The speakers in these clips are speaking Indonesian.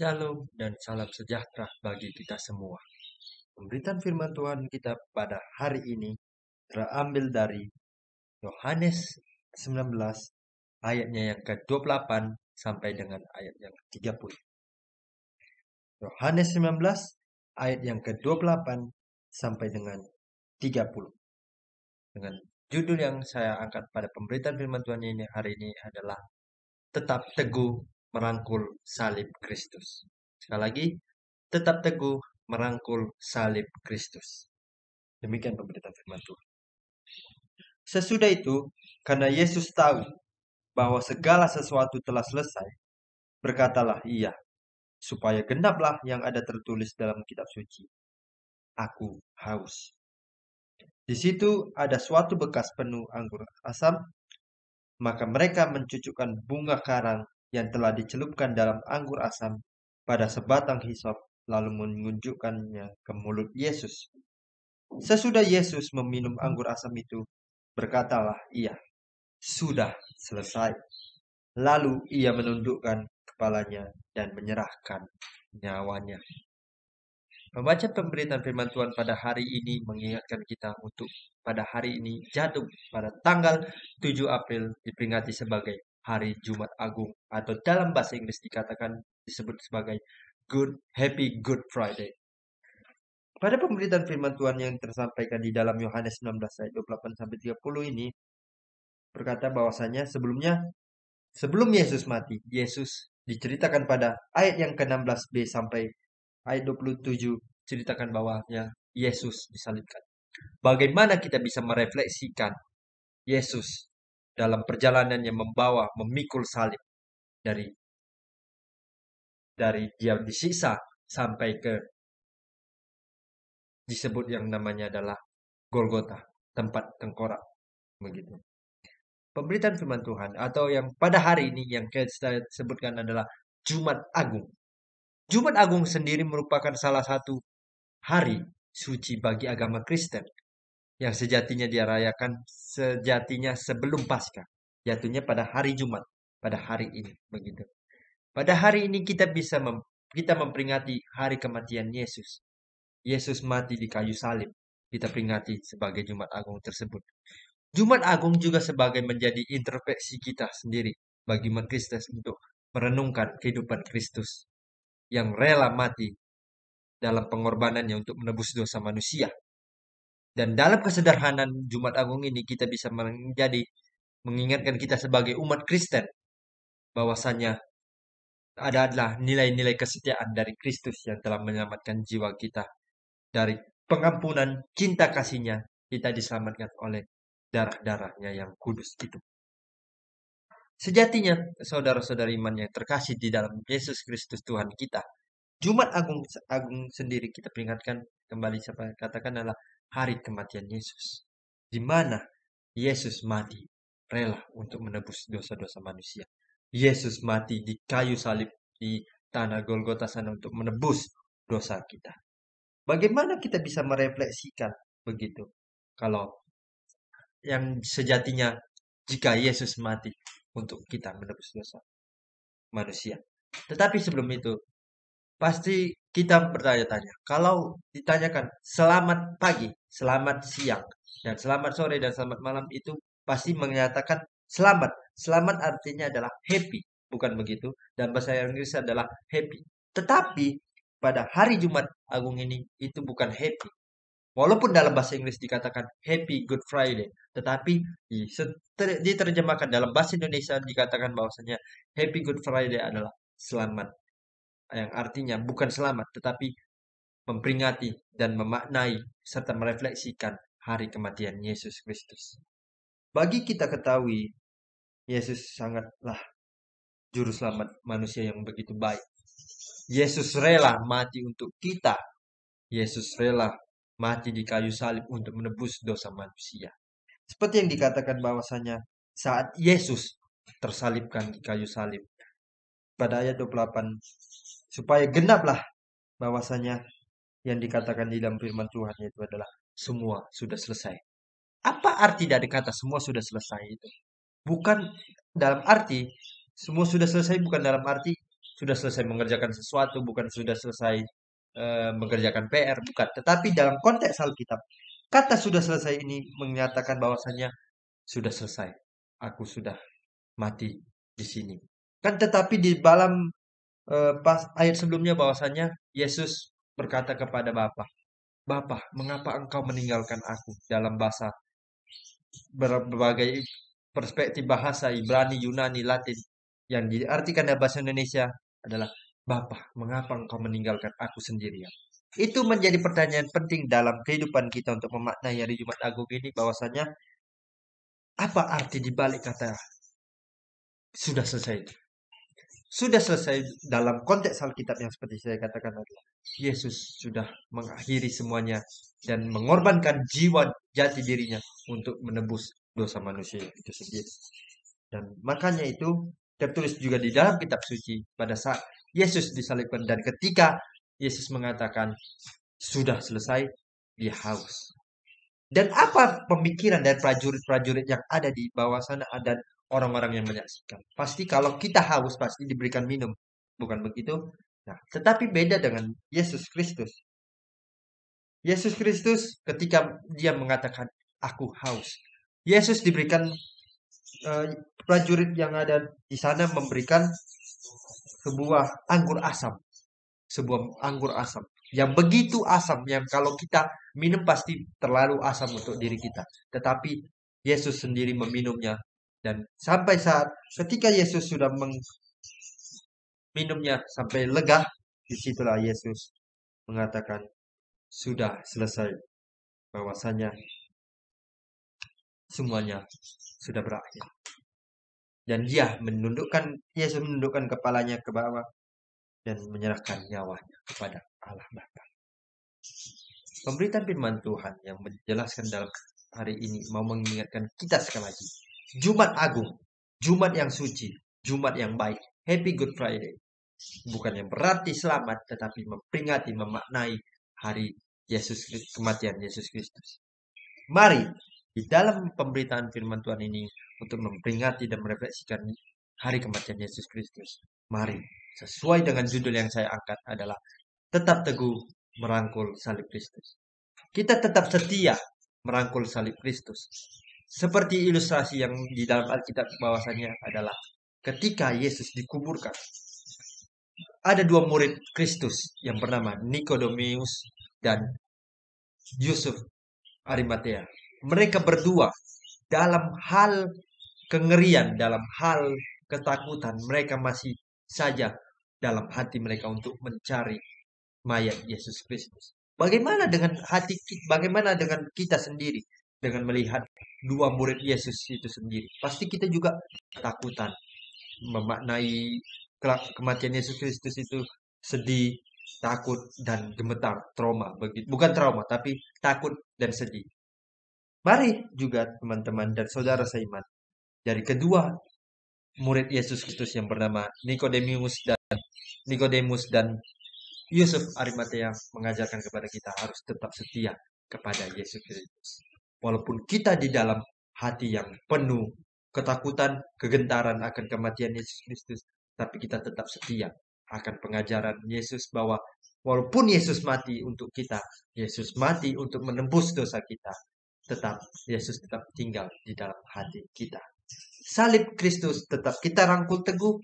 Shalom dan salam sejahtera bagi kita semua. Pemberitaan firman Tuhan kita pada hari ini terambil dari Yohanes 19 ayatnya yang ke-28 sampai dengan ayat yang ke-30. Yohanes 19 ayat yang ke-28 sampai dengan 30. Dengan judul yang saya angkat pada pemberitaan firman Tuhan ini hari ini adalah tetap teguh merangkul salib Kristus. Sekali lagi, tetap teguh merangkul salib Kristus. Demikian pemberitaan firman Tuhan. Sesudah itu, karena Yesus tahu bahwa segala sesuatu telah selesai, berkatalah ia, supaya genaplah yang ada tertulis dalam kitab suci. Aku haus. Di situ ada suatu bekas penuh anggur asam, maka mereka mencucukkan bunga karang yang telah dicelupkan dalam anggur asam pada sebatang hisop, lalu menunjukkannya ke mulut Yesus. Sesudah Yesus meminum anggur asam itu, berkatalah ia, sudah selesai. Lalu ia menundukkan kepalanya dan menyerahkan nyawanya. Membaca pemberitaan firman Tuhan pada hari ini mengingatkan kita untuk pada hari ini jatuh pada tanggal 7 April diperingati sebagai Hari Jumat Agung atau dalam bahasa Inggris disebut sebagai Happy Good Friday. Pada pemberitaan firman Tuhan yang tersampaikan di dalam Yohanes 19 ayat 28 sampai 30 ini berkata bahwasanya sebelum Yesus mati, Yesus diceritakan pada ayat yang ke-16b sampai ayat 27 ceritakan bahwanya Yesus disalibkan. Bagaimana kita bisa merefleksikan Yesus dalam perjalanannya memikul salib dari dia disiksa sampai ke disebut yang namanya adalah Golgota, tempat tengkorak begitu. Pemberitaan firman Tuhan atau yang pada hari ini yang kita sebutkan adalah Jumat Agung. Jumat Agung sendiri merupakan salah satu hari suci bagi agama Kristen yang sejatinya dirayakan sebelum Paskah, jatuhnya pada hari Jumat, pada hari ini begitu. Pada hari ini kita kita memperingati hari kematian Yesus. Yesus mati di kayu salib. Kita peringati sebagai Jumat Agung tersebut. Jumat Agung juga sebagai menjadi introspeksi kita sendiri bagi umat Kristen untuk merenungkan kehidupan Kristus yang rela mati dalam pengorbanannya untuk menebus dosa manusia. Dan dalam kesederhanaan Jumat Agung ini kita bisa mengingatkan kita sebagai umat Kristen bahwasanya adalah nilai-nilai kesetiaan dari Kristus yang telah menyelamatkan jiwa kita dari pengampunan cinta kasihnya. Kita diselamatkan oleh darah-darahnya yang kudus itu. Sejatinya, saudara-saudari iman yang terkasih di dalam Yesus Kristus Tuhan kita, Jumat Agung sendiri kita peringatkan kembali saya katakan adalah hari kematian Yesus, di mana Yesus mati rela untuk menebus dosa-dosa manusia. Yesus mati di kayu salib di tanah Golgota sana untuk menebus dosa kita. Bagaimana kita bisa merefleksikan begitu? Kalau yang sejatinya jika Yesus mati untuk kita menebus dosa manusia. Tetapi sebelum itu, pasti kita bertanya-tanya. Kalau ditanyakan selamat pagi, selamat siang, dan selamat sore, dan selamat malam itu pasti menyatakan selamat. Selamat artinya adalah happy, bukan begitu? Dan bahasa Inggris adalah happy. Tetapi pada hari Jumat Agung ini itu bukan happy. Walaupun dalam bahasa Inggris dikatakan Happy Good Friday, tetapi diterjemahkan dalam bahasa Indonesia dikatakan bahwasanya Happy Good Friday adalah selamat, yang artinya bukan selamat, tetapi memperingati dan memaknai serta merefleksikan hari kematian Yesus Kristus. Bagi kita ketahui, Yesus sangatlah juru selamat manusia yang begitu baik. Yesus rela mati untuk kita. Yesus rela mati di kayu salib untuk menebus dosa manusia. Seperti yang dikatakan bahwasanya saat Yesus tersalibkan di kayu salib pada ayat 28, supaya genaplah bahwasanya yang dikatakan di dalam firman Tuhan itu adalah semua sudah selesai. Apa arti dari kata semua sudah selesai itu? Bukan dalam arti semua sudah selesai, bukan dalam arti sudah selesai mengerjakan sesuatu, bukan sudah selesai mengerjakan PR, bukan. Tetapi dalam konteks Alkitab, kata sudah selesai ini menyatakan bahwasanya sudah selesai. Aku sudah mati di sini. Kan tetapi di dalam pas ayat sebelumnya bahwasanya Yesus berkata kepada Bapa, Bapa, mengapa engkau meninggalkan aku? Dalam bahasa berbagai perspektif bahasa Ibrani, Yunani, Latin yang diartikan dalam bahasa Indonesia adalah Bapa, mengapa engkau meninggalkan aku sendirian? Itu menjadi pertanyaan penting dalam kehidupan kita untuk memaknai hari Jumat Agung ini bahwasanya apa arti dibalik kata sudah selesai itu? Sudah selesai dalam konteks Alkitab yang seperti saya katakan tadi. Yesus sudah mengakhiri semuanya dan mengorbankan jiwa jati dirinya untuk menebus dosa manusia itu sendiri. Dan makanya itu tertulis juga di dalam kitab suci pada saat Yesus disalibkan dan ketika Yesus mengatakan sudah selesai, dia haus. Dan apa pemikiran dari prajurit-prajurit yang ada di bawah sana dan orang-orang yang menyaksikan? Pasti kalau kita haus pasti diberikan minum. Bukan begitu? Nah, tetapi beda dengan Yesus Kristus. Yesus Kristus ketika dia mengatakan aku haus. Yesus diberikan prajurit yang ada di sana memberikan sebuah anggur asam. Sebuah anggur asam. Yang begitu asam yang kalau kita minum pasti terlalu asam untuk diri kita. Tetapi Yesus sendiri meminumnya. Dan sampai saat ketika Yesus sudah minumnya sampai lega, disitulah Yesus mengatakan sudah selesai. Bahwasanya semuanya sudah berakhir. Dan Yesus menundukkan kepalanya ke bawah dan menyerahkan nyawanya kepada Allah Bapa. Pemberitaan firman Tuhan yang menjelaskan dalam hari ini mau mengingatkan kita sekali lagi. Jumat Agung, Jumat yang suci, Jumat yang baik. Happy Good Friday. Bukan yang berarti selamat, tetapi memperingati, memaknai hari kematian Yesus Kristus. Mari, di dalam pemberitaan firman Tuhan ini, untuk memperingati dan merefleksikan hari kematian Yesus Kristus. Mari, sesuai dengan judul yang saya angkat adalah tetap teguh merangkul salib Kristus. Kita tetap setia merangkul salib Kristus. Seperti ilustrasi yang di dalam Alkitab bahwasanya adalah ketika Yesus dikuburkan. Ada dua murid Kristus yang bernama Nikodemus dan Yusuf Arimatea. Mereka berdua dalam hal kengerian, dalam hal ketakutan, mereka masih saja dalam hati mereka untuk mencari mayat Yesus Kristus. Bagaimana dengan bagaimana dengan kita sendiri dengan melihat dua murid Yesus itu sendiri? Pasti kita juga ketakutan memaknai kematian Yesus Kristus itu sedih, takut dan gemetar, trauma begitu. Bukan trauma tapi takut dan sedih. Mari juga teman-teman dan saudara seiman dari kedua murid Yesus Kristus yang bernama Nikodemus dan Yusuf Arimatea mengajarkan kepada kita harus tetap setia kepada Yesus Kristus. Walaupun kita di dalam hati yang penuh ketakutan, kegentaran akan kematian Yesus Kristus, tapi kita tetap setia akan pengajaran Yesus bahwa walaupun Yesus mati untuk kita, Yesus mati untuk menembus dosa kita, tetap Yesus tetap tinggal di dalam hati kita. Salib Kristus tetap kita rangkul teguh.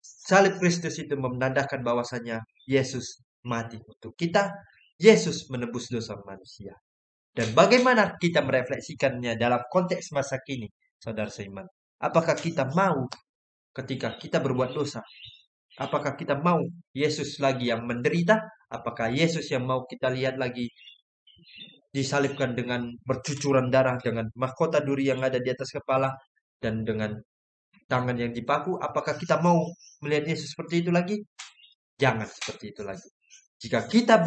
Salib Kristus itu menandakan bahwasanya Yesus mati untuk kita. Yesus menebus dosa manusia. Dan bagaimana kita merefleksikannya dalam konteks masa kini, saudara seiman? Apakah kita mau ketika kita berbuat dosa? Apakah kita mau Yesus lagi yang menderita? Apakah Yesus yang mau kita lihat lagi disalibkan dengan bercucuran darah, dengan mahkota duri yang ada di atas kepala, dan dengan tangan yang dipaku? Apakah kita mau melihat Yesus seperti itu lagi? Jangan seperti itu lagi. Jika kita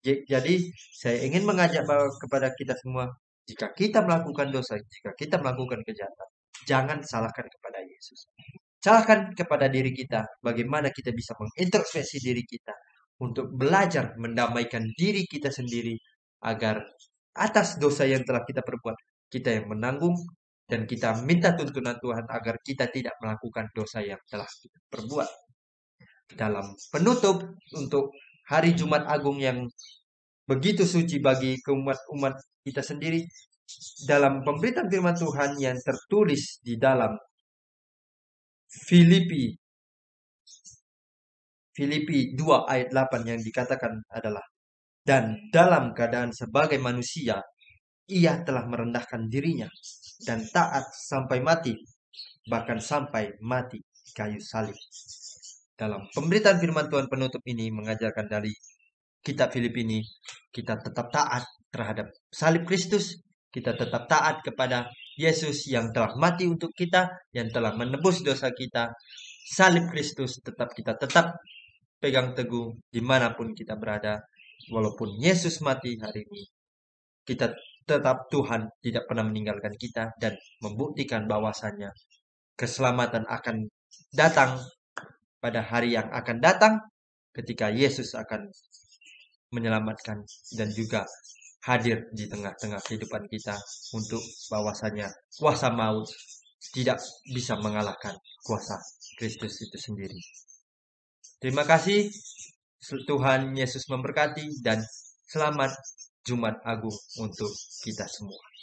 jadi saya ingin mengajak kepada kita semua, jika kita melakukan dosa, jika kita melakukan kejahatan, jangan salahkan kepada Yesus. Salahkan kepada diri kita, bagaimana kita bisa mengintrospeksi diri kita untuk belajar mendamaikan diri kita sendiri agar atas dosa yang telah kita perbuat, kita yang menanggung dan kita minta tuntunan Tuhan agar kita tidak melakukan dosa yang telah kita perbuat. dalam penutup untuk hari Jumat Agung yang begitu suci bagi umat-umat kita sendiri, dalam pemberitaan firman Tuhan yang tertulis di dalam Filipi Filipi 2 ayat 8 yang dikatakan adalah, dan dalam keadaan sebagai manusia, ia telah merendahkan dirinya dan taat sampai mati, bahkan sampai mati kayu salib. Dalam pemberitaan firman Tuhan penutup ini mengajarkan dari kitab Filipi ini, kita tetap taat terhadap salib Kristus, kita tetap taat kepada Yesus yang telah mati untuk kita, yang telah menebus dosa kita. Salib Kristus kita tetap pegang teguh dimanapun kita berada. Walaupun Yesus mati hari ini, kita tetap, Tuhan tidak pernah meninggalkan kita dan membuktikan bahwasannya keselamatan akan datang pada hari yang akan datang ketika Yesus akan menyelamatkan dan juga hadir di tengah-tengah kehidupan kita, untuk bahwasanya kuasa maut tidak bisa mengalahkan kuasa Kristus itu sendiri. Terima kasih. Tuhan Yesus memberkati dan selamat Jumat Agung untuk kita semua.